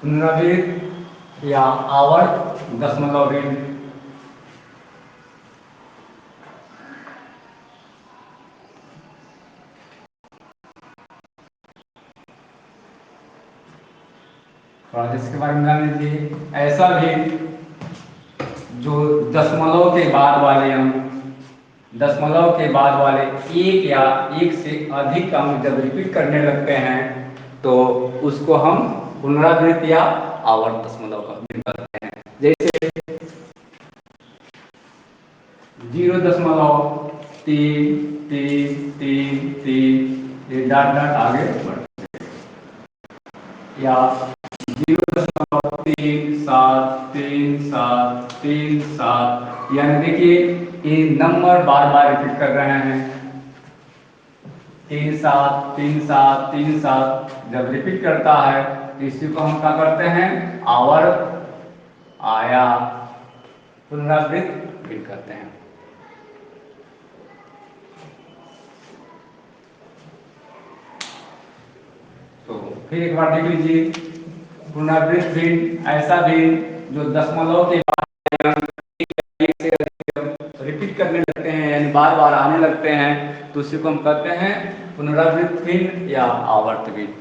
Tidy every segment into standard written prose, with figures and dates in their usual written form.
पुनरावृत्त या आवर्त दशमलव भिन्न। थोड़ा इसके बारे में जान लीजिए। ऐसा भी जो दशमलव के बाद वाले अंक, दशमलव के बाद वाले एक या एक से अधिक अंक जब रिपीट करने लगते हैं तो उसको हम पुनरावृत्त या आवर्त दशमलव का कहते हैं। जैसे 0.33333 ये डाट डाट आगे बढ़ते हैं, या 0.373737, यानी देखिए ये नंबर बार बार रिपीट कर रहे हैं। 373737 जब रिपीट करता है तो इसी को हम क्या करते हैं, आवर्त आया पुनरावृत्त भिन्न करते हैं। तो फिर एक बार देख लीजिए, पुनरावृत्त भिन्न ऐसा भिन्न जो दशमलव के बाद रिपीट करने लगते हैं यानी बार बार आने लगते हैं तो उसी को हम कहते हैं पुनरावृत्त भिन्न या आवर्त भिन्न।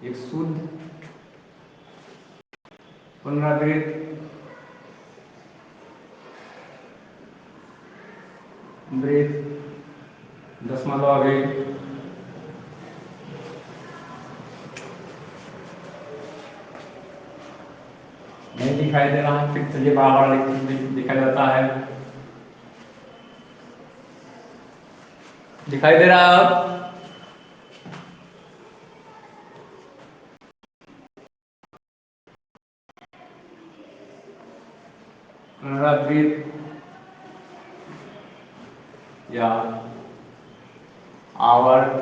एक शुद्ध पुनरावृत्त दशमलव भिन्न, नहीं दिखाई दे रहा है, फिर चलिए बार बार दिखाई देता है, दिखाई दे रहा है अब। पुनरावृत्त या आवर्त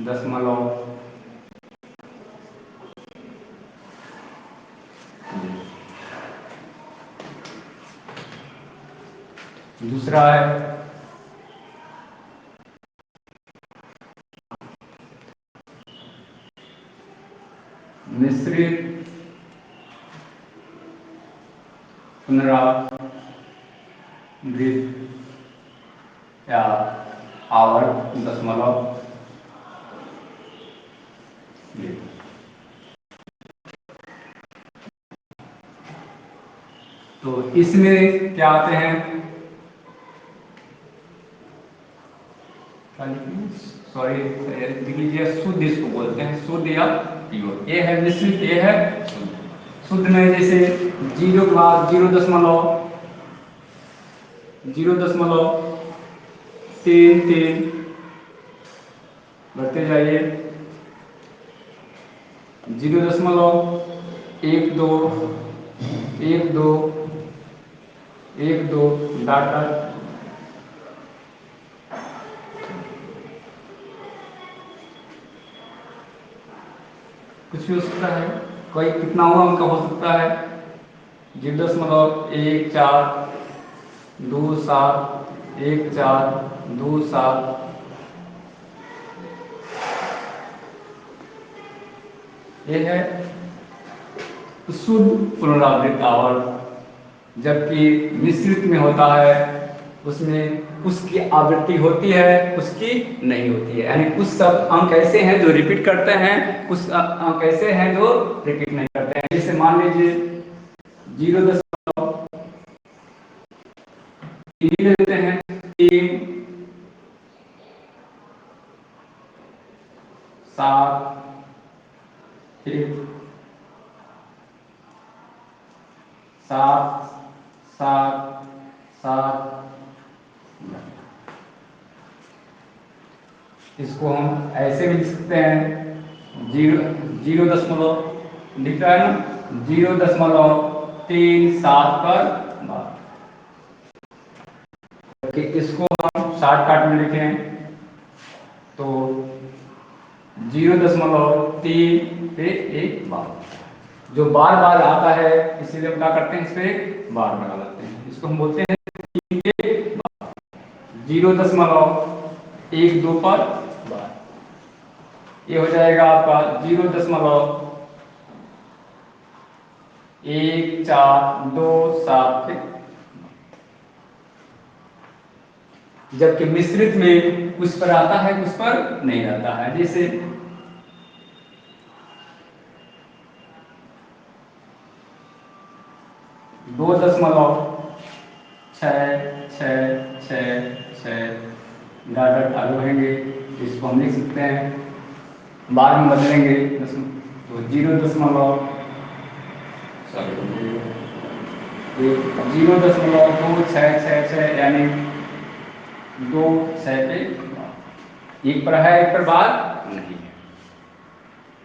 दशमलव दूसरा है मिश्रित पुनरावृत्त या आवर्त दशमलव भिन्न। तो इसमें क्या आते हैं, सॉरी देख लीजिए, शुद्ध इसको बोलते हैं, शुद्ध या प्योर। ये है मिश्रित, ये है शुद्ध। शुद्ध में जैसे 0 के बाद 0.33 बढ़ते जाइए, 0.12 डाट डाट, कुछ भी हो सकता है, कोई कितना हुआ उनका हो सकता है, 0.14271427 ये है शुद्ध पुनरावृत्त आवर्त। जबकि मिश्रित में होता है उसमें उसकी आवृत्ति होती है, उसकी नहीं होती है, यानी कुछ सब अंक ऐसे हैं जो रिपीट करते हैं, कुछ अंक ऐसे हैं जो रिपीट नहीं करते हैं। जैसे मान लीजिए 0.3 लेते हैं, 3 7 1 7 7 7, इसको हम ऐसे भी लिख सकते हैं, 0 दशमलव लिख रहा है ना, 0.37 पर बार। इसको हम शॉर्टकट में लिखें तो 0.3 पे एक बार। जो बार बार आता है इसीलिए हम क्या करते हैं, इस पे बार लगा लेते हैं। इसको हम बोलते हैं 0.12 पर बार। ये हो जाएगा आपका 0.1427 के। जबकि मिश्रित में कुछ पर आता है कुछ पर नहीं आता है। जैसे 2.66666 डाटा चालू रहेंगे। इसको हम लिख सकते हैं, बाद में बदलेंगे तो 0.2666 यानी 2 6 पे एक पर है एक पर बार नहीं है।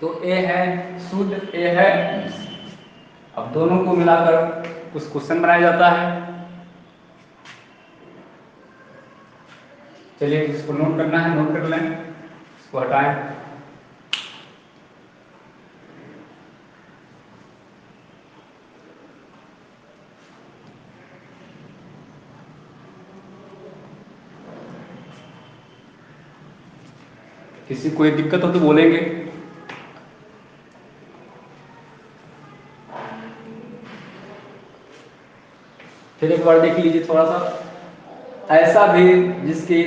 तो ए है शुद्ध, ए है मिश्रित। अब दोनों को मिलाकर कुछ क्वेश्चन बनाया जाता है। चलिए इसको नोट करना है, नोट कर लें, इसको हटाएं। किसी कोई दिक्कत हो तो बोलेंगे। फिर एक बार देख लीजिए थोड़ा सा। ऐसा भी जिसके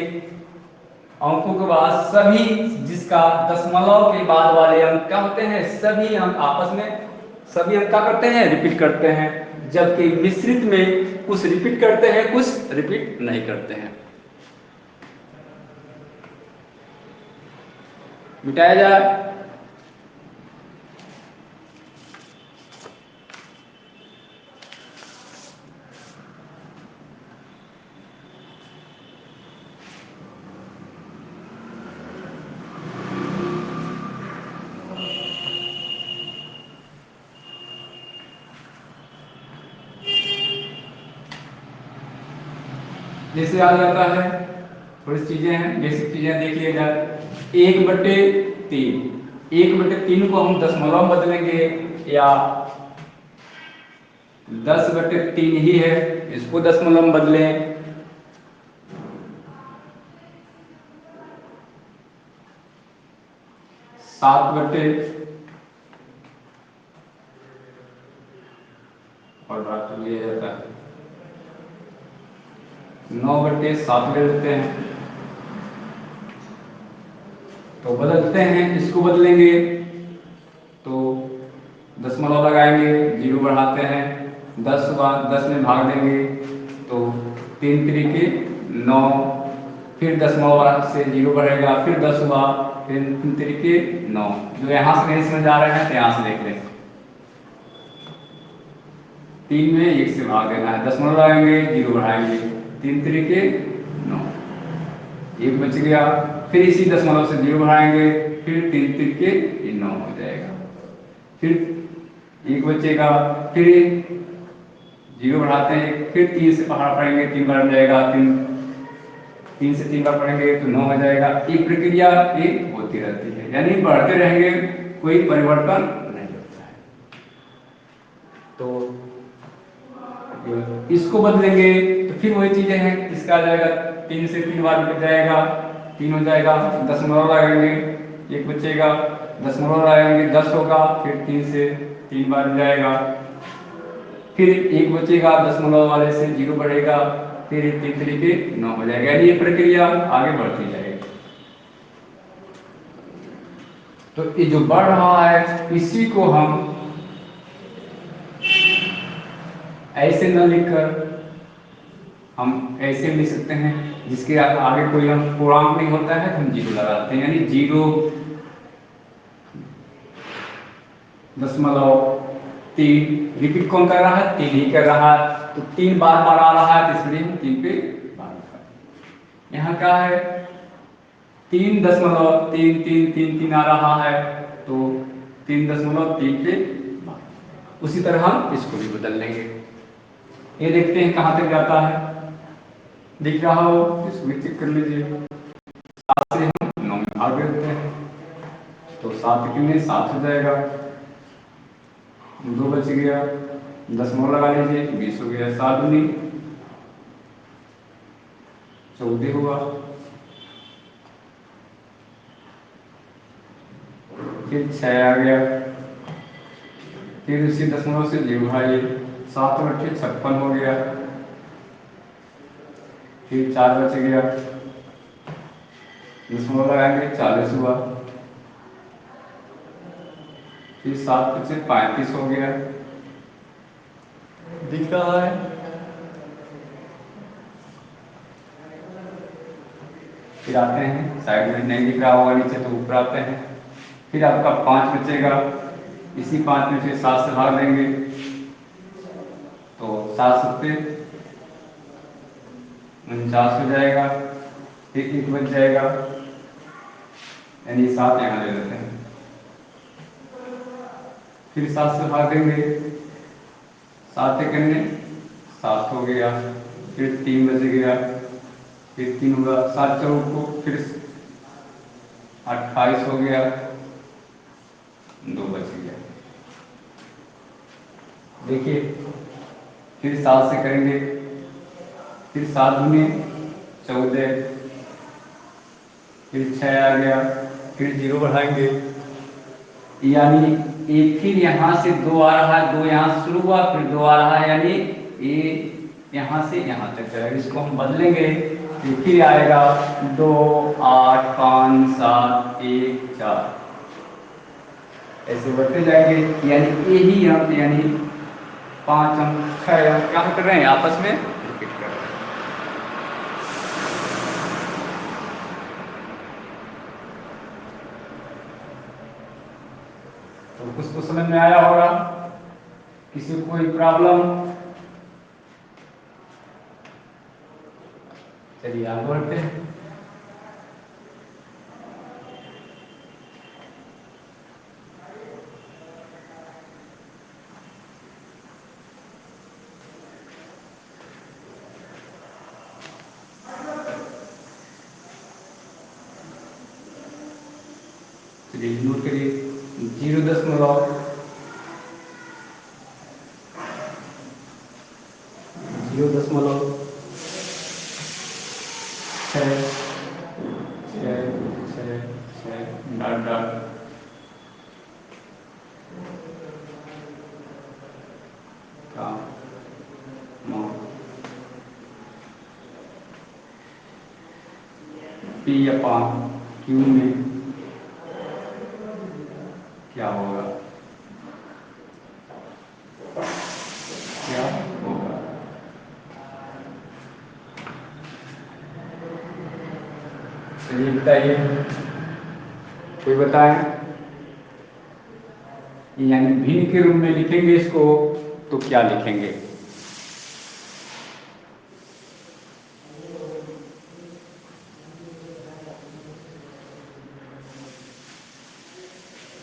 अंकों के बाद सभी, जिसका दशमलव के बाद वाले अंक क्या होते हैं, सभी अंक आपस में सभी अंक क्या करते हैं, रिपीट करते हैं। जबकि मिश्रित में कुछ रिपीट करते हैं कुछ रिपीट नहीं करते हैं। मिटाया जाए। जैसे आ जाता है, थोड़ी चीजें हैं, बेसिक चीजें देख लिया जाए। 1/3, 1/3 को हम दशमलव में बदलेंगे या 10/3 ही है, इसको दशमलव में बदलें। 7 और बात लिया जाता है 9/7 ले लेते हैं। तो बदलते हैं, इसको बदलेंगे तो दशमलव लगाएंगे, 0 बढ़ाते हैं, 10 में भाग देंगे तो 3×3 = 9, फिर दशमलव से 0 बढ़ेगा, फिर 10 हुआ, फिर 3×3 = 9। जो यहाँ से नहीं समझ आ रहे हैं तो यहाँ से देख लें। 3 में 1 से भाग देना है, दशमलव लगाएंगे, 0 बढ़ाएंगे, 3×3 = 9, 1 बच गया। फिर इसी दशमलव से 0 बढ़ाएंगे, फिर 3×3 = 9 हो जाएगा, फिर 1 बचेगा, फिर 0 बढ़ाते हैं, फिर 3 से बाहर पढ़ेंगे, 3 बार हो जाएगा, 3 से 3 बार पढ़ेंगे तो 9 हो जाएगा। एक प्रक्रिया एक होती रहती है, यानी बढ़ते रहेंगे, कोई परिवर्तन नहीं होता है। तो इसको बदलेंगे तो फिर वही चीजें हैं, इसका आ जाएगा 3 से 3 बार बच जाएगा, 3 हो जाएगा, दशमलव लगाएंगे, 1 बचेगा, दशमलव लगाएंगे, 10 होगा, फिर 3 से 3 बार जाएगा, फिर 1 बचेगा, दशमलव वाले से 0 बढ़ेगा, फिर 3×3 = 9 हो जाएगा। यानी ये प्रक्रिया आगे बढ़ती जाएगी। तो ये जो बढ़ रहा है इसी को हम ऐसे न लिखकर हम ऐसे लिख सकते हैं, जिसके आगे कोई हम पूर्णांक नहीं होता है तो हम 0 लगाते हैं, यानी 0.3। रिपीट कौन कर रहा है, 3 ही कर रहा है, तो 3 बार बार आ रहा है, तो इसलिए हम 3 पे बार लिखा। यहाँ क्या है, 3.333 आ रहा है, तो 3.3 पे बार। उसी तरह हम इसको भी बदल लेंगे। ये देखते हैं कहाँ तक जाता है, दिख रहा हो इसको भी चेक कर लीजिए। 7 से हम 9 में भाग देते हैं तो 7 कितने 7 हो जाएगा। 2 बच गया, 10 लगा लीजिए, 20 हो गया, 7 दूनी 14 हुआ, फिर 6 आ गया, फिर उसी दशमलव से 0 उठाइए, 7 बटे 56 हो गया, फिर 4 बच गया, दशमलव लगाएंगे 40 हुआ, फिर 7 बचे 35 हो गया, दिख रहा है। फिर आते हैं साइड में, नहीं दिख रहा होगा नीचे तो ऊपर आते हैं, फिर आपका 5 बचेगा, इसी 5 में से 7 से भाग देंगे तो 7 सत्ते 49 हो जाएगा, फिर 1 बच जाएगा, यानी 7 यहाँ ले लेते हैं, फिर 7 से भाग देंगे, 7 करने 7 हो गया, फिर 3 बच गया, फिर 3 होगा, 7 चौक को फिर 28 हो गया, 2 बच गया। देखिए फिर 7 से करेंगे, फिर 7 दूनी 14, फिर 6 आ गया, फिर 0 बढ़ाएंगे, यानी एक, फिर यहाँ से 2 आ रहा है, 2 यहाँ से शुरू हुआ, फिर 2 आ रहा है, यानी ये यहाँ से यहाँ तक जाएगा, इसको हम बदलेंगे तो फिर आएगा 2 8 5 7 1 4, ऐसे बढ़ते जाएंगे, यानी यही अंक, यानी 5 अंक 6 अंक क्या कर रहे हैं आपस में रिपीट कर रहे हैं। तो कुछ तो समझ में आया होगा, किसी को कोई प्रॉब्लम? चलिए आगे बढ़ते हैं। चलिए नोट करिए, 0.0 6 6 6 6 डॉट डॉट का पी अपान क्यू में क्या होगा, क्या होगा? चलिए बताइए, कोई बताएं, यानी भिन्न के रूप में लिखेंगे इसको तो क्या लिखेंगे?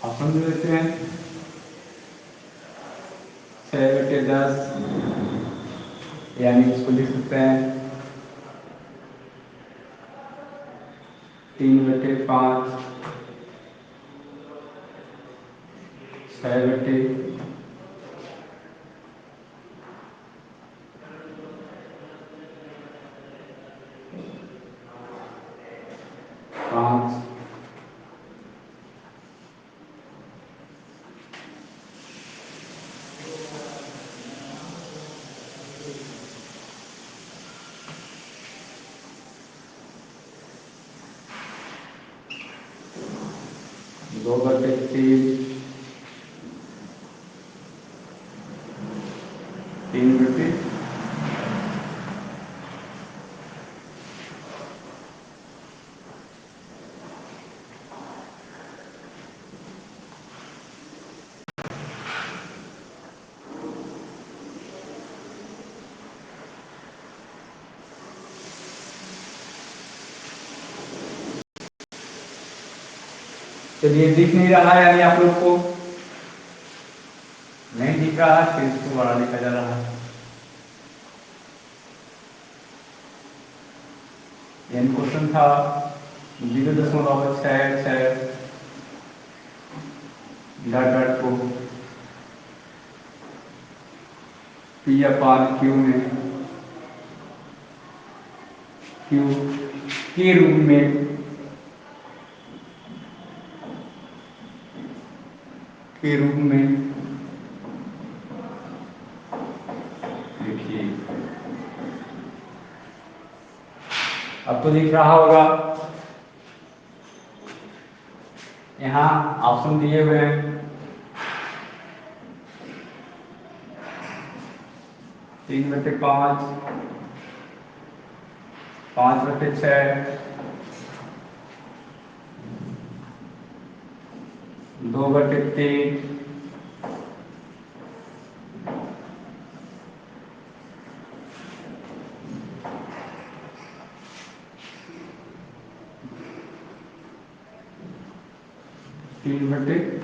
आप समझ लेते हैं, 6/10, यानी इसको लिख सकते हैं 3/5, 6/5, दो बटे तीन बटे चलिए दिख नहीं रहा है, यानी आप लोग को नहीं दिख रहा है, फिर इसको बड़ा लिखा जा रहा है, यानी क्वेश्चन था 0.66 डॉट डॉट को P/Q में Q के रूप में देखिए, अब तो दिख रहा होगा, यहाँ ऑप्शन दिए हुए हैं 3/5, 5/6, 2/3, 3/10।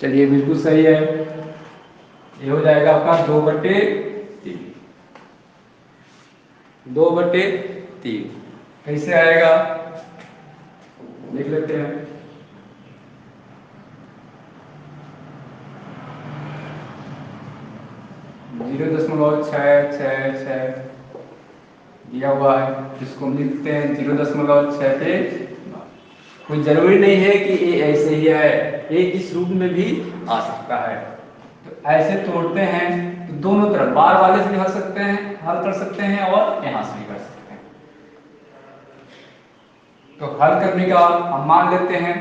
चलिए, बिल्कुल सही है, ये हो जाएगा आपका 2/3। 2/3 कैसे आएगा देख लेते हैं। 0.666 दिया हुआ है, जिसको हम लिखते हैं 0.6 कोई जरूरी नहीं है कि ये ऐसे ही है, ये इस रूप में भी आ सकता है। तो ऐसे तोड़ते हैं तो दोनों तरफ बार वाले से भी हल कर सकते हैं और यहाँ से भी कर सकते हैं। तो हल करने का हम मान लेते हैं,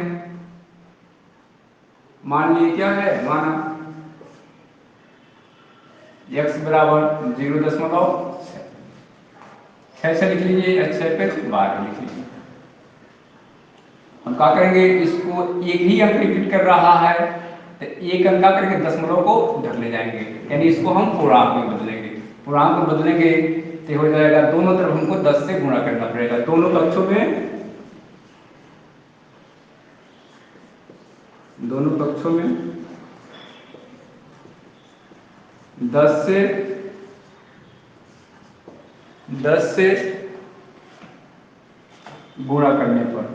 मान लिए क्या है, माना x बराबर 0.6 से लिख लीजिए, 6 पे 12 लिख लीजिए। हम क्या करेंगे, इसको एक ही अंक रिपीट कर रहा है तो एक अंक करके दशमलव को उधर ले जाएंगे, यानी इसको हम पूर्णांक में बदलेंगे। पूर्णांक में बदलेंगे तो हो जाएगा, दोनों तरफ हमको 10 से गुणा करना पड़ेगा, दोनों पक्षों में 10 से गुणा करने पर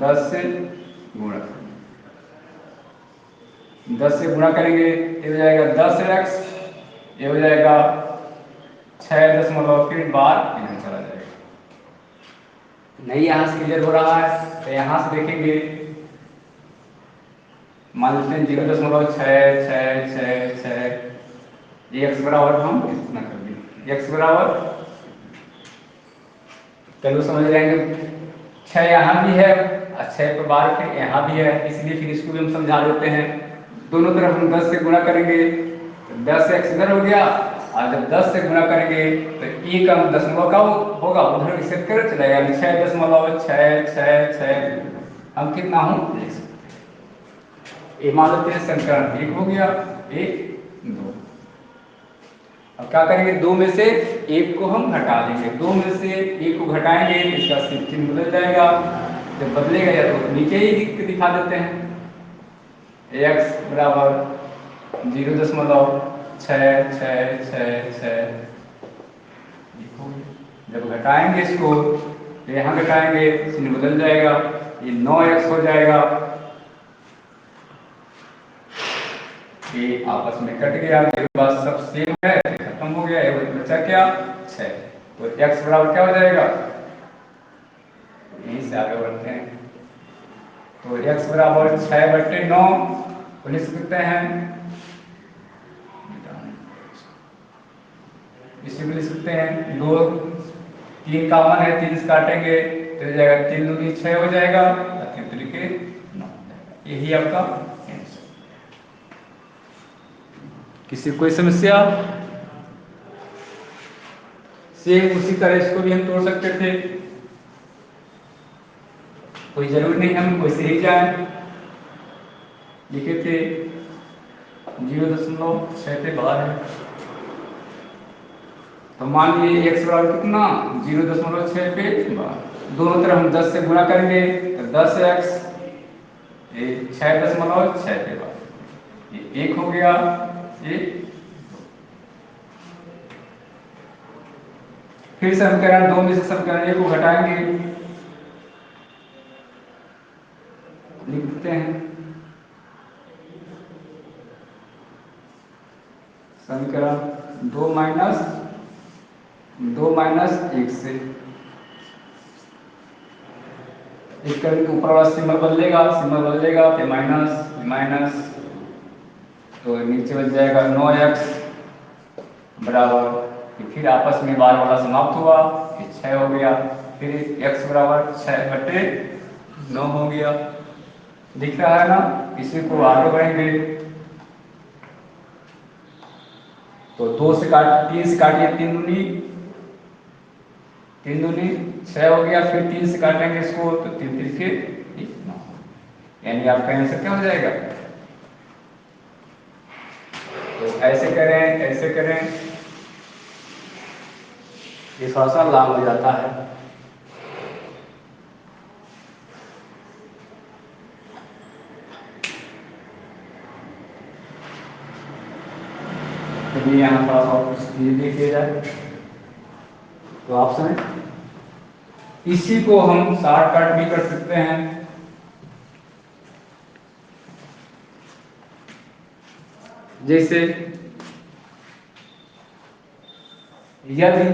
10 से गुणा 10 से गुणा करेंगे, ये हो जाएगा 10x, ये हो जाएगा 6 फिर बार इधर चला जाएगा। नहीं यहाँ से क्लियर हो रहा है तो यहाँ से देखेंगे, मान लेते हैं 0.666, x बराबर हम इतना कर देंगे, x बराबर, चलो समझ जाएंगे, 6 यहाँ भी है और 6 पर बार फिर यहाँ भी है, इसलिए फिर इसको भी हम समझा देते हैं। दोनों तरफ हम 10 से गुणा करेंगे तो 10x इधर हो गया, और जब 10 से गुणा करेंगे तो एक अंक दशमलव का होगा, उधर रिसेट कर चलेगा, 6.666 हम कितना हूँ लिख सकते हैं। ये मान लेते हैं समीकरण 1 हो गया, 1 2। अब क्या करेंगे, 2 में से 1 को हम घटा देंगे, 2 में से 1 को घटाएंगे तो इसका चिन्ह बदल जाएगा, जब बदलेगा या तो नीचे ही दिखा देते हैं, x बराबर 0.666। जब घटाएंगे इसको तो यहाँ घटाएंगे, चिन्ह बदल जाएगा, ये 9x हो जाएगा, ये आपस में कट गया, बात सब सेम है, खत्म हो गया, ये बचा क्या 6। तो x बराबर क्या हो जाएगा, यहीं से आगे बढ़ते हैं, तो x बराबर 6/9 को लिख सकते हैं, इसी में लिख सकते हैं, 2 3 कॉमन है, 3 से काटेंगे तो हो जाएगा 3 दूनी 6 हो जाएगा, 3 तरीके 9 हो जाएगा। यही आपका आंसर। किसी कोई समस्या? सेम उसी तरह इसको भी हम तोड़ सकते थे, कोई जरूरी नहीं हम वैसे ही जाए, लिखे थे 0.6 पे बाहर है, तो मान लीजिए x बराबर कितना 0.6 पे बाहर, दोनों तरफ हम 10 से गुणा करेंगे तो 10x, ये 6.6 पे बाहर, ये 1 हो गया, ये फिर समीकरण 2 में से समीकरण 1 को घटाएंगे, लिखते हैं समीकरण 2 माइनस 1 से एक करके ऊपर वाला सिंबल बदलेगा फिर माइनस तो नीचे बच जाएगा 9x बराबर, फिर आपस में बार वाला समाप्त हुआ, फिर 6 हो गया, फिर x बराबर 6/9 हो गया। दिख रहा है ना? इसी को आगे बढ़ेंगे तो 3 से काटिए 3 दूनी 6 हो गया, फिर 3 से काटेंगे इसको तो 3 3 के 9, यानी आपका आंसर क्या हो जाएगा? तो ऐसे करें ये थोड़ा सा लाभ हो जाता है। यदि यहाँ थोड़ा सा कुछ देखिए जाए तो ऑप्शन इसी को हम शॉर्टकट भी कर सकते हैं। जैसे यदि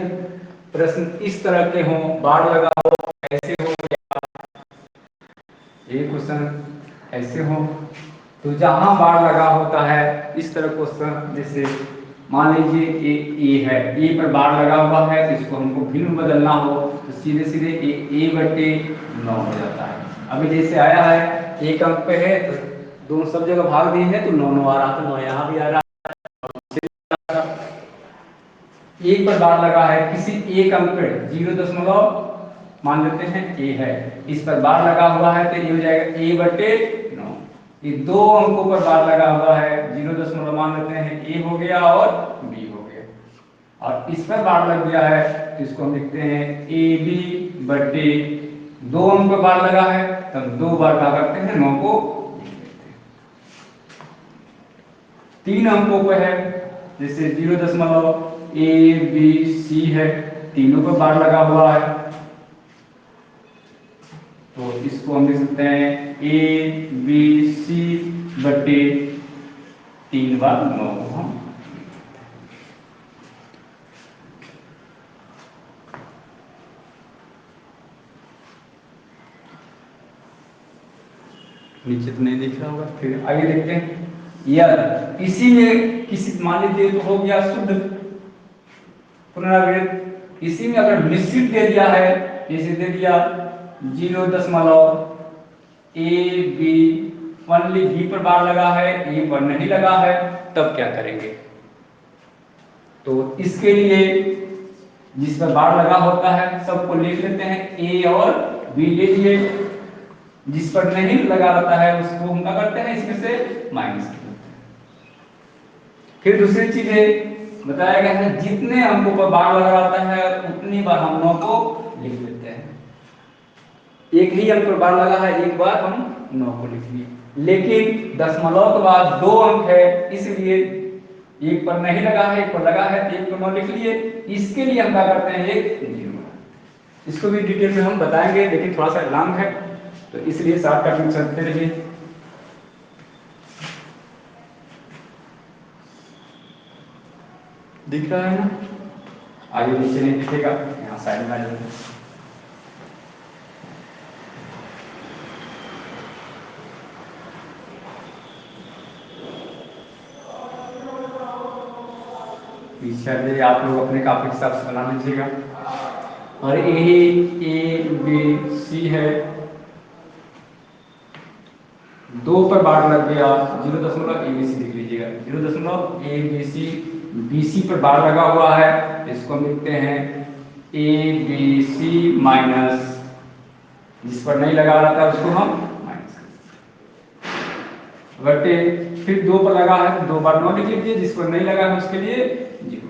प्रश्न इस तरह के हों, बाढ़ लगा हो, ऐसे हो, या ये क्वेश्चन ऐसे हो, तो जहां बाढ़ लगा होता है इस तरह क्वेश्चन, जैसे मान लीजिए ए है, ए पर बाढ़ लगा हुआ है तो इसको हमको भिन्न बदलना हो तो सीधे सीधे a/9 हो जाता है। अभी जैसे आया है एक अंक पे है तो दोनों सब जगह भाग दिए हैं तो 9 आ रहा, तो 9 यहाँ भी आ रहा। एक पर बाढ़ लगा है किसी एक अंक पे 0 मान लेते हैं ए है, इस पर बार लगा हुआ है तो ये हो जाएगा a/9। ये दो अंकों पर बार लगा हुआ है 0 मान लेते हैं a हो गया और b हो गया, और इस पर बार लग गया है तो इसको हम लिखते हैं ab/, दो अंक पर बार लगा है तब 2 बार क्या करते हैं 9 को लिख लेते हैं। 3 अंकों पर है जैसे 0.a b c है, तीनों पर बार लगा हुआ है तो इसको हम लिख सकते हैं a/b/c/3 बार 9 को हम नीचे तो नहीं दिख रहा होगा। फिर आगे देखते हैं, यदि इसी में किसी मान लीजिए तो हो गया शुद्ध पुनरावृत्त, इसी में अगर मिश्रित दे दिया है, जैसे दे दिया 0.a b ओनली b पर बार लगा है a पर नहीं लगा है, तब क्या करेंगे? तो इसके लिए जिस पर बार लगा होता है सबको लिख लेते हैं, a और b ले लिए, जिस पर नहीं लगा रहता है उसको हम क्या करते हैं इसमें से माइनस कर देते हैं। फिर दूसरी चीज है बताया गया है जितने अंकों पर बार लगा रहता है उतनी बार हम 9 को लिख लेते हैं। एक ही अंक पर बार लगा है एक बार हम 9 को लिख लिए, लेकिन दशमलव के बाद 2 अंक है इसलिए एक पर नहीं लगा है एक पर लगा है तो एक पर 9 लिख लिए। इसके लिए हम क्या करते हैं एक 0। इसको भी डिटेल में हम बताएंगे लेकिन थोड़ा सा लॉन्ग है तो इसलिए शॉर्टकट में चलते रहिए। दिख रहा है ना? आगे नीचे नहीं दिखेगा, यहाँ साइड में आ जाएगा। पीछे आप लोग अपने कापी के हिसाब से बना लीजिएगा। और यही a b c है, 2 पर बार लग गया 0.abc लिख लीजिएगा, 0.abc bc पर बार लगा हुआ है, इसको हम लिखते हैं abc माइनस, जिस पर नहीं लगा रहा था उसको हम माइनस, बटे फिर 2 पर लगा है तो 2 बार 9 लिख लीजिए, जिस पर नहीं लगा है उसके लिए 0।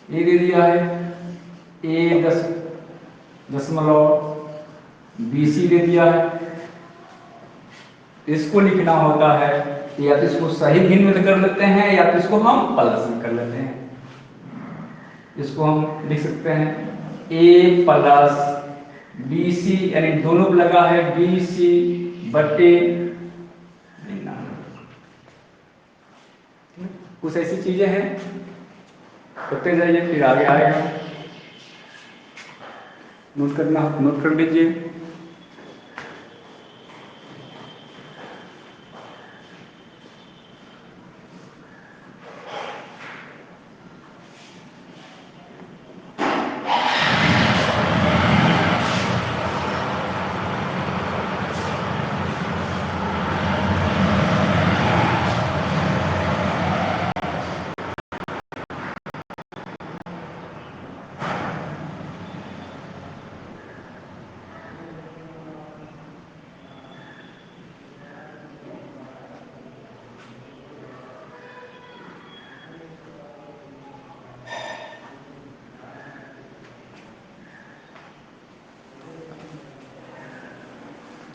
ये दे दिया है a/10 BC दे दिया है, इसको लिखना होता है, या तो इसको सही भिन्न में कर लेते हैं या तो इसको हम प्लस में कर लेते हैं। इसको हम लिख सकते हैं ए प्लस बी सी, यानी दोनों को लगा है बी सी बटे, कुछ ऐसी चीजें हैं, करते जाइए फिर आगे आएगा। नोट करना, नोट कर लीजिए।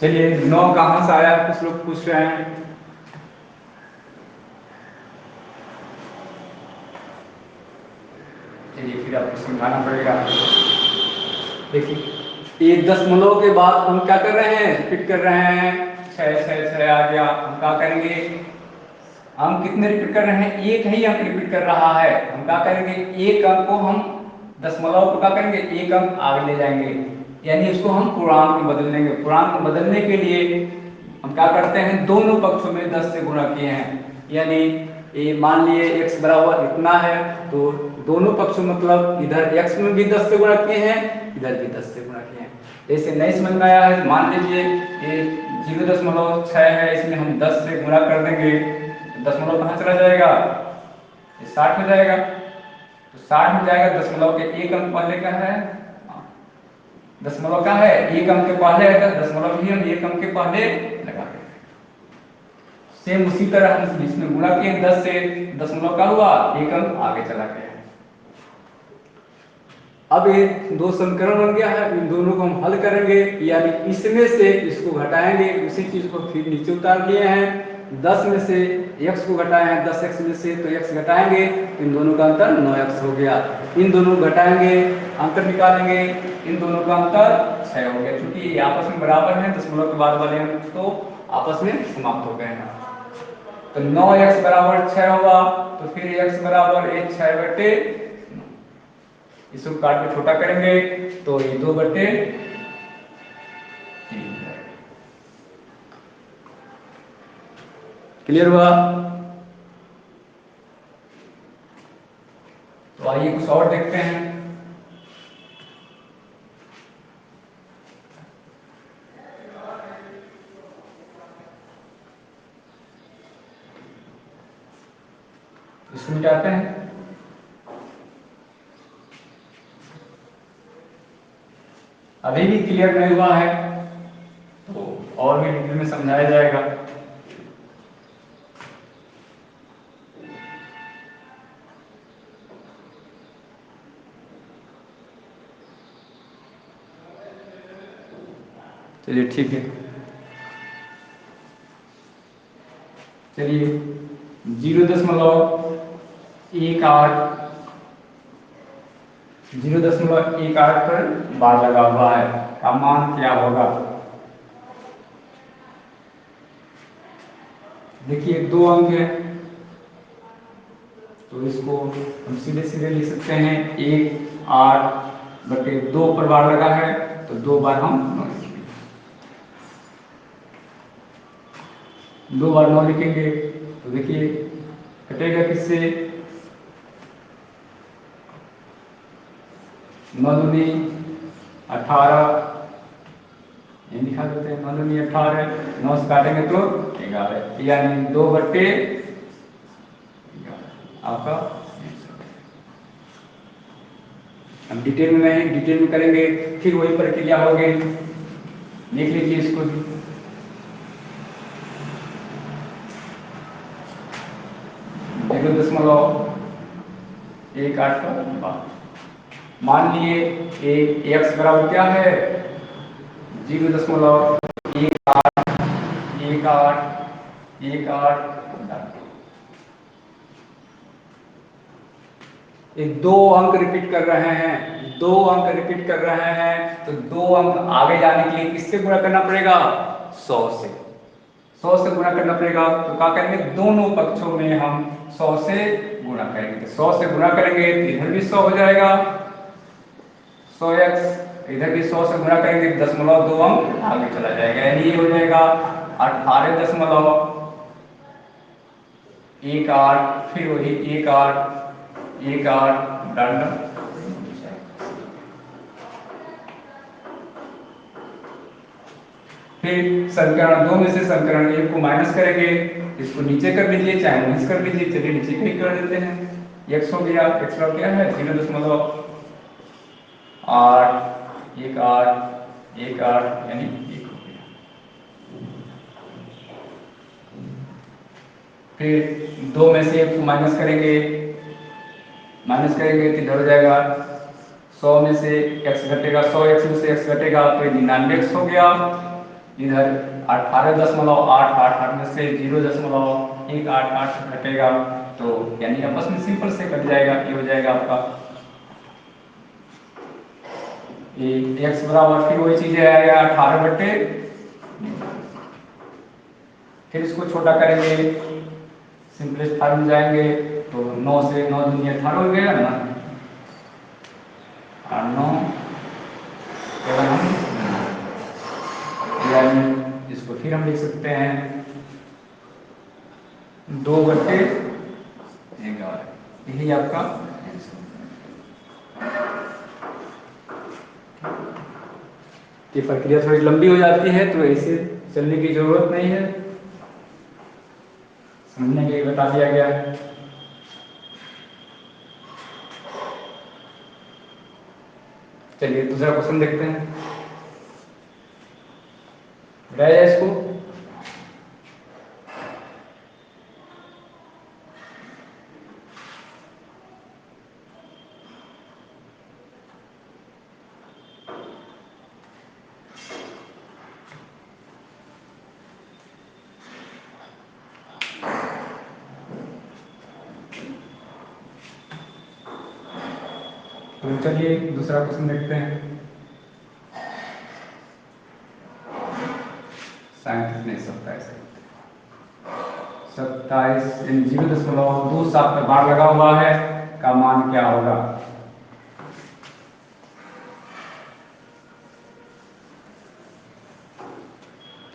चलिए 9 कहाँ से आया, कुछ लोग पूछ रहे हैं। चलिए फिर आपको समझाना पड़ेगा। देखिए 1 दशमलव के बाद हम क्या कर रहे हैं, रिपीट कर रहे हैं, 6 6 6 आ गया। हम क्या करेंगे, हम कितने रिपीट कर रहे हैं, एक ही अंक रिपीट कर रहा है। हम क्या करेंगे, एक अंक को हम दशमलव को क्या करेंगे, एक अंक आगे ले जाएंगे, यानी इसको हम पूर्णांक में बदल देंगे। पूर्णांक में बदलने के लिए हम क्या करते हैं, दोनों पक्षों में 10 से गुणा किए हैं, यानी ये मान लिए x बराबर इतना है, तो दोनों पक्षों मतलब इधर x में भी 10 से गुणा किए हैं, इधर भी 10 से गुणा किए हैं। ऐसे नहीं समझ में आया है, मान लीजिए ये 0.6 है, इसमें हम 10 से गुणा कर देंगे, दशमलव कहाँ चला जाएगा, 60 हो जाएगा। तो 60 हो जाएगा, दशमलव के एक अंक पहले का है, दशमलव का है एक अंक के पहले है, दशमलव भी हम एक अंक के पहले लगा देंगे। सेम उसी तरह हम इसमें गुणा किए 10 से, दशमलव का हुआ, एक अंक आगे चला गया। अब ये दो समीकरण बन गया है, इन दोनों को हम हल करेंगे, यानी इसमें से इसको घटाएंगे, उसी चीज को फिर नीचे उतार लिए हैं। 10 में से x को घटाए हैं, 10x में से तो x घटाएंगे, इन दोनों का अंतर 9x हो गया। इन दोनों को घटाएंगे, अंतर निकालेंगे, इन दोनों का अंतर 6 हो गया। क्योंकि ये आपस में बराबर हैं, दशमलव के बाद वाले अंक तो आपस में समाप्त हो गए हैं। तो 9x बराबर 6 होगा, तो फिर x बराबर 6 बटे, इसको काट के छोटा करेंगे तो ये 2 बटे 3। क्लियर हुआ? तो आइए कुछ और देखते हैं। इसको मिटाते हैं। अभी भी क्लियर नहीं हुआ है तो और भी डिटेल में समझाया जाएगा। चलिए ठीक है। चलिए 0.18 पर बार लगा हुआ है, का मान क्या होगा? देखिए 2 अंक है, तो इसको हम सीधे सीधे लिख सकते हैं, 1/8/2 पर बार लगा है, तो 2 बार हम 2 बार 9 लिखेंगे, तो देखिए कटेगा किससे, 9 दूनी 18, ये लिखा देते हैं, 9 दूनी 18, 9 से काटेंगे तो 11, यानी 2 बटे 11 आपका। हम डिटेल में नहीं, डिटेल में करेंगे फिर वही प्रक्रिया होगी, लिख लीजिए इसको। 0.18 का बार। मान लिए x बराबर क्या है, 0.18 एक आठ ये दो अंक रिपीट कर रहे हैं, दो अंक रिपीट कर रहे हैं, तो दो अंक आगे जाने के लिए किससे गुणा करना पड़ेगा? 100 से। 100 से गुणा करना पड़ेगा, तो क्या करेंगे? दोनों पक्षों में हम 100 से गुणा करेंगे। तो 100 से गुणा करेंगे तो इधर भी 100 हो जाएगा, 100x, इधर भी 100 से गुणा करेंगे 0.2 अंक आगे चला जाएगा, यानी ये हो जाएगा 18.18, फिर वही 18 डन। फिर समीकरण 2 में से समीकरण 1 को माइनस करेंगे, इसको नीचे कर लीजिए चाहे माइनस कर लीजिए, चलिए नीचे ही कर देते हैं। x हो गया, x लॉग क्या है? 0.8, 18 यानी 1 हो गया। फिर 2 में से 1 को माइनस करेंगे तो इधर हो जाएगा 100 में से x घटेगा, 100x में से x घटेगा तो ये 99x हो गया। इधर 18.88 में से 0.188 घटेगा, तो यानी आपस में सिंपल से कट जाएगा, ये हो जाएगा आपका ये x बराबर, फिर वही चीज आएगा 18 फिर इसको छोटा करेंगे, सिंपलेस्ट फॉर्म में जाएंगे तो 9 से 9 दूनी 18 हो गया ना, और 9 यानी इसको फिर हम लिख सकते हैं 2/11, यही आपका ये प्रक्रिया थोड़ी लंबी हो जाती है, तो ऐसे चलने की जरूरत नहीं है, समझने के लिए बता दिया गया है। चलिए दूसरा क्वेश्चन देखते हैं, बताया इसको। तो चलिए दूसरा क्वेश्चन देखते हैं। 27 0.27 पर बार लगा हुआ है, का मान क्या होगा?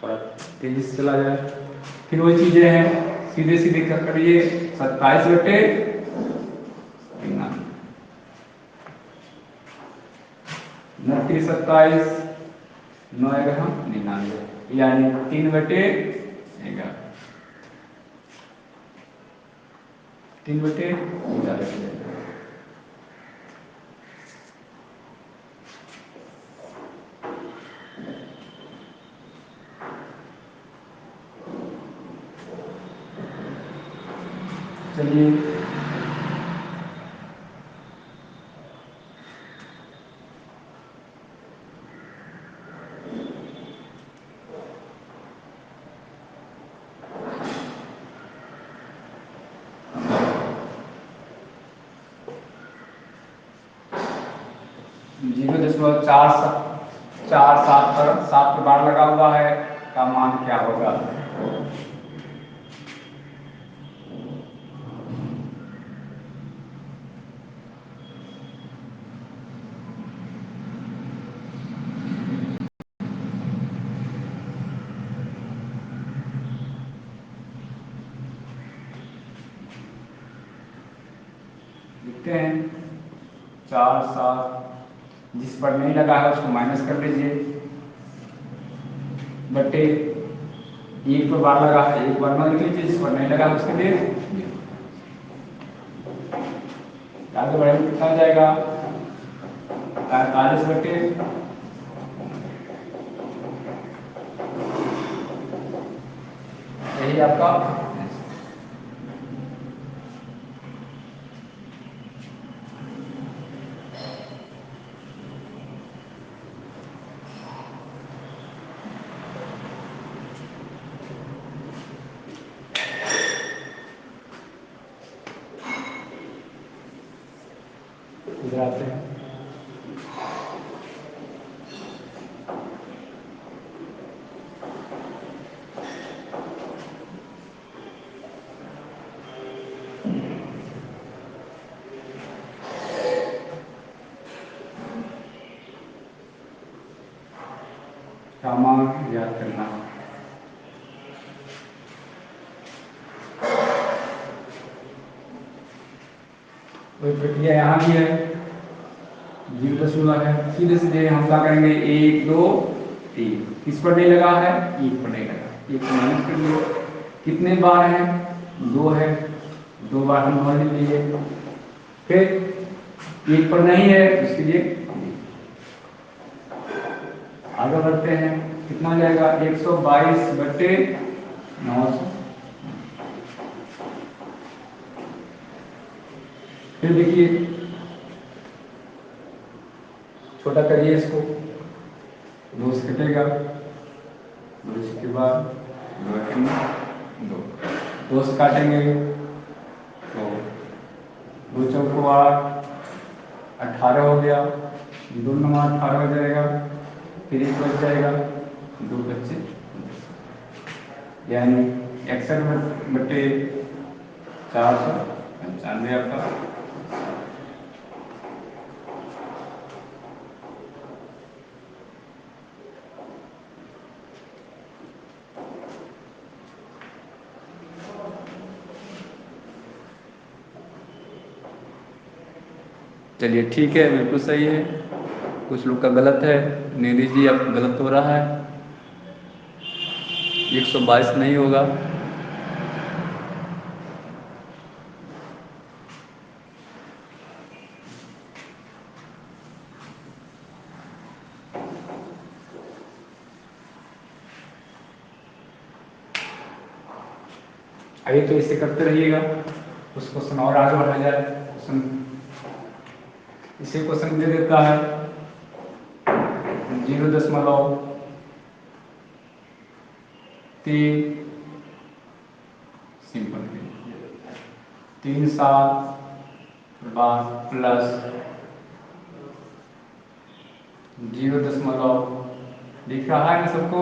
थोड़ा तेजी से चला जाए, फिर वही चीजें हैं, सीधे सीधे कर करिए। 27/29, 27, 9×99, यानी 3/11, 3/11। चलिए जीरो दशमलव चार सात पर बार लगा हुआ है, का मान क्या होगा? लिखते हैं 4, 7, जिस पर नहीं लगा है उसको माइनस कर लीजिए, बटे एक पर बार लगा है, एक बार लिख लीजिए, जिस पर नहीं लगा है उसके लिए आगे बढ़े कितना हो जाएगा? 45 यही आपका का मान ज्ञात करना। कोई प्रक्रिया यहाँ भी है, 0 है, सीधे सीधे हम क्या करेंगे, 1 2 3, किस पर नहीं लगा है, 1 पर नहीं लगा, 1 माइनस कर दिए। कितने बार है, 2 है, 2 बार हम मान लीजिए। फिर 1 पर नहीं है, उसके लिए आगे बढ़ते हैं। कितना जाएगा, 122/900। फिर देखिए, छोटा करिए इसको, 2 से कटेगा, 2 इसके बाद 2 2 से काटेंगे तो 2 चौको 8, 18 हो गया, 2 9 18 हो जाएगा, फिर 1 बच जाएगा, 2 बच्चे, यानी 61/495 आपका। चलिए ठीक है, बिल्कुल सही है। कुछ लोग का गलत है, निधि जी अब गलत हो रहा है, 122 नहीं होगा। आइए तो इसे करते रहिएगा, उस क्वेश्चन और आगे बढ़ा जाए। क्वेश्चन इसे क्वेश्चन दे देता है 0.3 सिंपल 3 साल बाद प्लस 0. दिख रहा है ना सबको,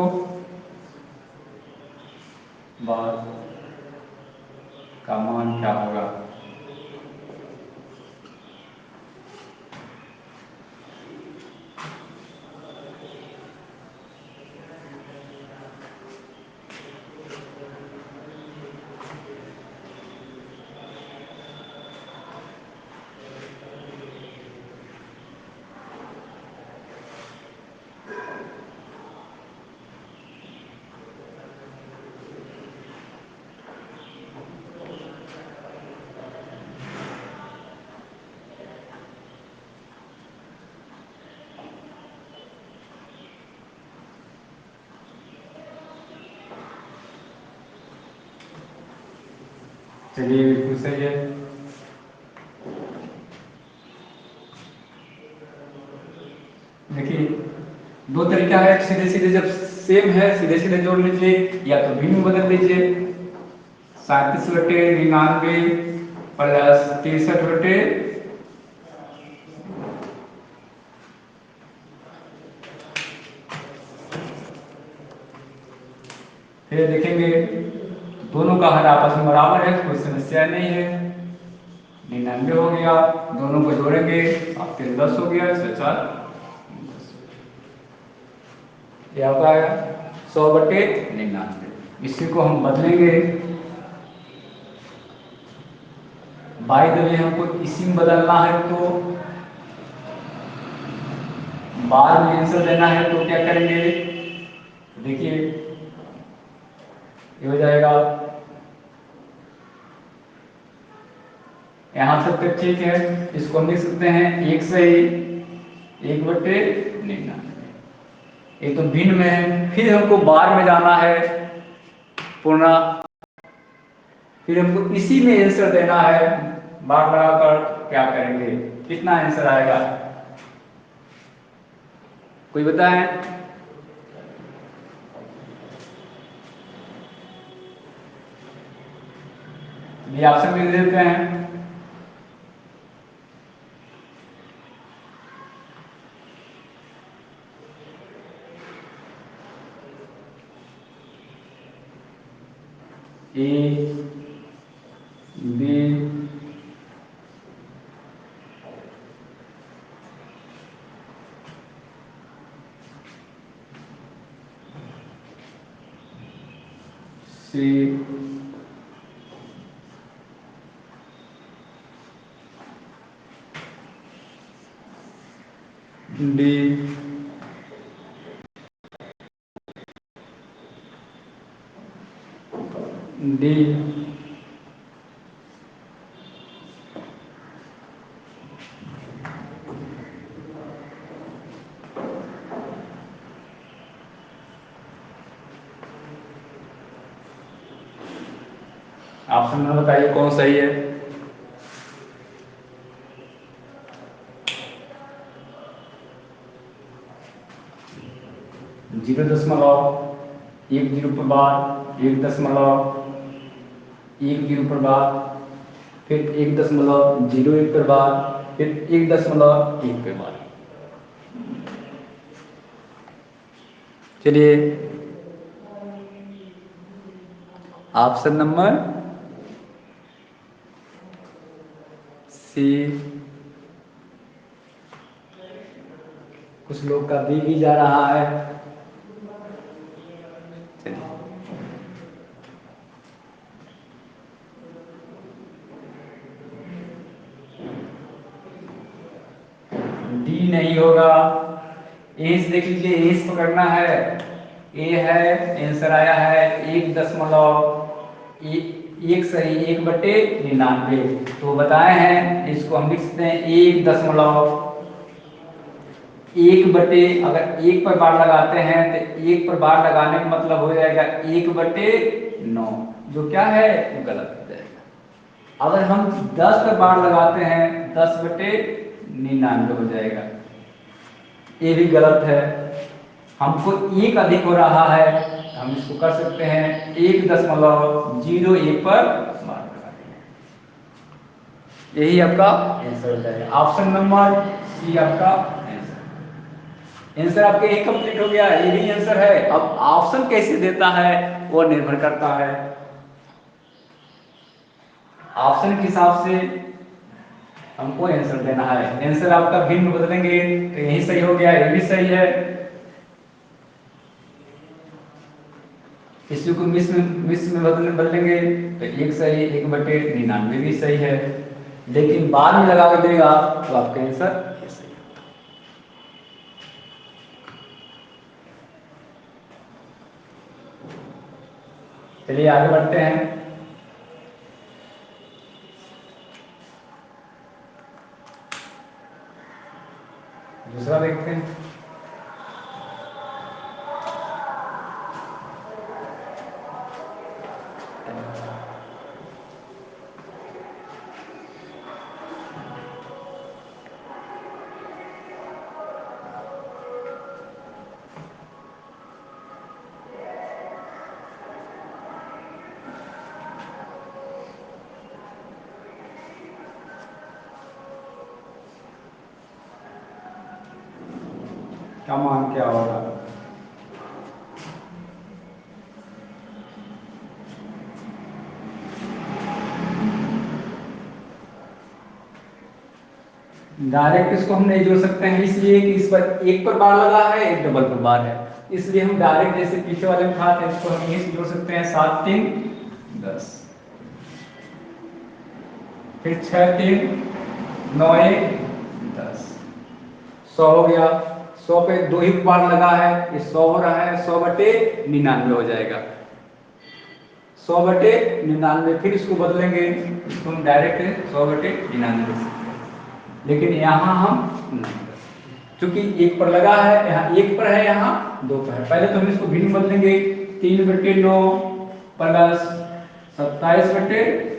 बाद का मान क्या होगा। चलिए बिल्कुल सही है। देखिए, 2 तरीका है, सीधे सीधे जब सेम है सीधे सीधे जोड़ लीजिए, या तो भिन्न बदल लीजिए। 37/99 प्लस 63/, फिर देखेंगे दोनों का हर आपस में बराबर है, कोई समस्या नहीं है। 99 हो गया, दोनों को जोड़ेंगे अब फिर 10 हो गया, 4 क्या होगा, 100/99। इसी को हम बदलेंगे, बाय द वे हमको इसी में बदलना है, तो बाद में आंसर देना है तो क्या करेंगे, देखिए ये हो जाएगा, यहां तक तो ठीक है। इसको हम लिख सकते हैं 1 से 1/99। ये तो भिन्न में है, फिर हमको बार में जाना है पूर्ण, फिर हमको इसी में आंसर देना है, बार लगाकर क्या करेंगे, कितना आंसर आएगा, कोई बताए। ये ऑप्शन भी दे देते हैं, A B C D D option में बताइए कौन सही है। 0.10 पर बाद 1.10 पर बाद फिर 1.01 पर बाद फिर 1.1 पर बाद। चलिए ऑप्शन नंबर सी, कुछ लोग का बी भी जा रहा है। डी नहीं होगा। एज देख लीजिए, एज पकड़ना है। ए है, आंसर आया है 1 सही 1/99। तो बताए हैं, इसको हम लिख सकते हैं 1 अगर 1 पर बार लगाते हैं तो 1 पर बार लगाने का मतलब हो जाएगा 1/9, जो क्या है गलत हो जाएगा। अगर हम 10 पर बार लगाते हैं 10/99 हो जाएगा, ये भी गलत है। हमको 1 अधिक हो रहा है, हम इसको कर सकते हैं 1.01 पर बार लगा देंगे। यही आपका आंसर हो जाएगा। ऑप्शन नंबर सी आपका आंसर आपके एक कंप्लीट हो गया, यही आंसर है। अब ऑप्शन कैसे देता है वो निर्भर करता है। ऑप्शन के हिसाब से हमको आंसर देना है। आंसर आपका भिन्न बदलेंगे तो यही सही हो गया, ये भी सही है। इसी को मिस में बदलेंगे तो 1 सही 1/99 भी सही है, लेकिन बाद में लगा के देगा तो आपका आंसर ये सही होगा। चलिए आगे बढ़ते हैं। दूसरा देखते हैं। का मान क्या होगा? डायरेक्ट इसको हम नहीं जोड़ सकते हैं, इसलिए कि इस पर 1 पर बार लगा है, 1 डबल पर बार है, इसलिए हम डायरेक्ट जैसे पीछे वाले में था इसको हम यहीं से जोड़ सकते हैं। 7 3 10, फिर 6 3 9 1 10, 100 हो गया। 100 पे 2 ही बार लगा है, ये 100 हो रहा है, 100/99 हो जाएगा। 100/99, फिर इसको बदलेंगे, इसको हम डायरेक्ट 100/99 लिख सकते हैं, लेकिन यहाँ हम नहीं, क्योंकि 1 पर लगा है, यहाँ 1 पर है, यहाँ 2 पर है। पहले तो हम इसको भिन्न बदलेंगे, 3/9 प्लस 27/,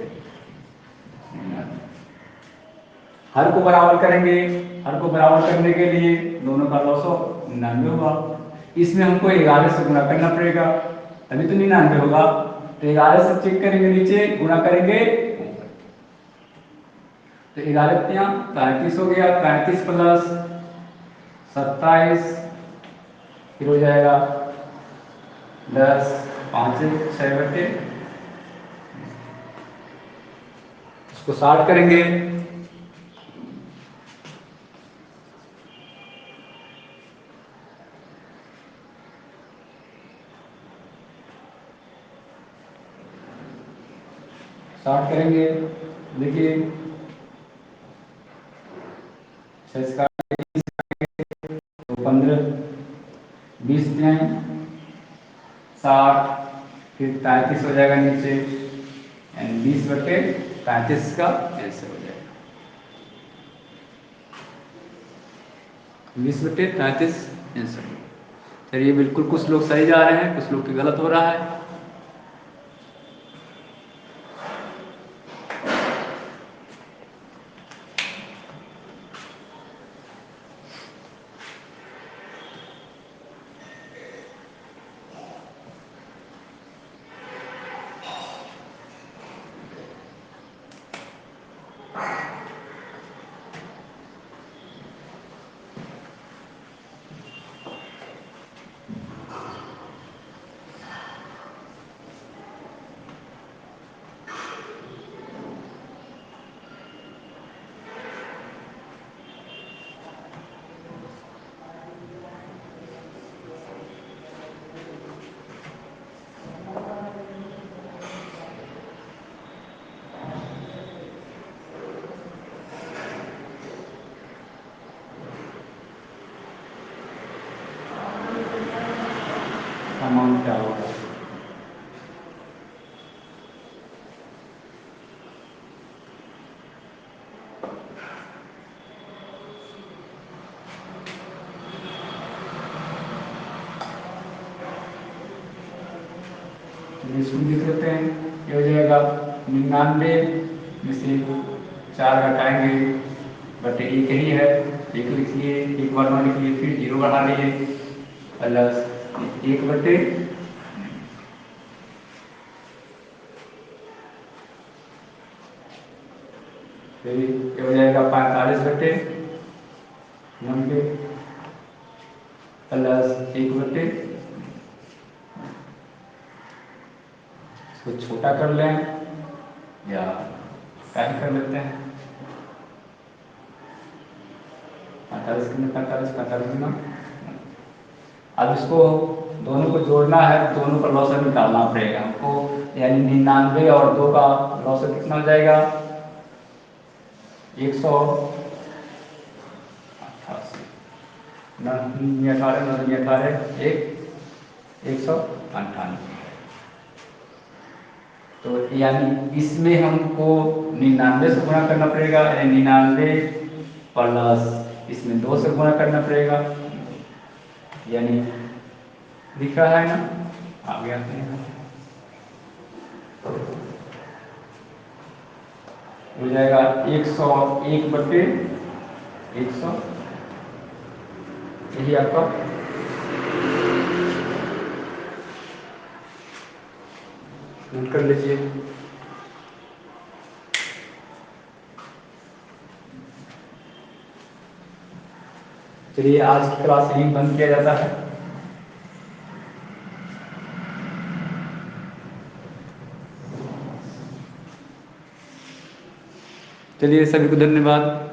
हर को बराबर करेंगे। हर को बराबर करने के लिए दोनों का 299 होगा। इसमें हमको 11 से गुणा करना पड़ेगा, तभी तो 99 होगा। तो 11 से चेक करेंगे, नीचे गुणा करेंगे, तो 11 35 हो गया। 35 प्लस 27 फिर हो जाएगा 10 5 6/, इसको 60 करेंगे, स्टार्ट करेंगे। देखिए 6 का 15, 20 में 60, फिर 33 हो जाएगा नीचे, यानी 20/35 का आंसर हो जाएगा। 20/35 आंसर। चलिए बिल्कुल, कुछ लोग सही जा रहे हैं, कुछ लोग के गलत हो रहा है। अमाउंट क्या होगा? इसमें लिख लेते हैं, ये हो जाएगा 99 में से 4 घटाएंगे बटे 1 ही है, 1 लिखिए, 1 बार 9 लिखिए, फिर 0 बढ़ा लिए, प्लस 1 बटे फिर ये हो जाएगा 45/90 प्लस 1 बटे, इसको छोटा कर लें या क्या कर लेते हैं, 45 में 45 में। अब इसको दोनों को जोड़ना है, दोनों का लॉसर निकालना पड़ेगा हमको, यानी 99 और 2 का लॉसर कितना हो जाएगा? 188, 18, 198। तो यानी इसमें हमको 99 से गुणा करना पड़ेगा, यानी 99 प्लस इसमें 2 से गुणा करना पड़ेगा, यानी दिख रहा है ना, आगे आते हैं, हो जाएगा 101/100, यही आपका नोट कर लीजिए। चलिए आज की क्लास यहीं बंद किया जाता है। चलिए सभी को धन्यवाद।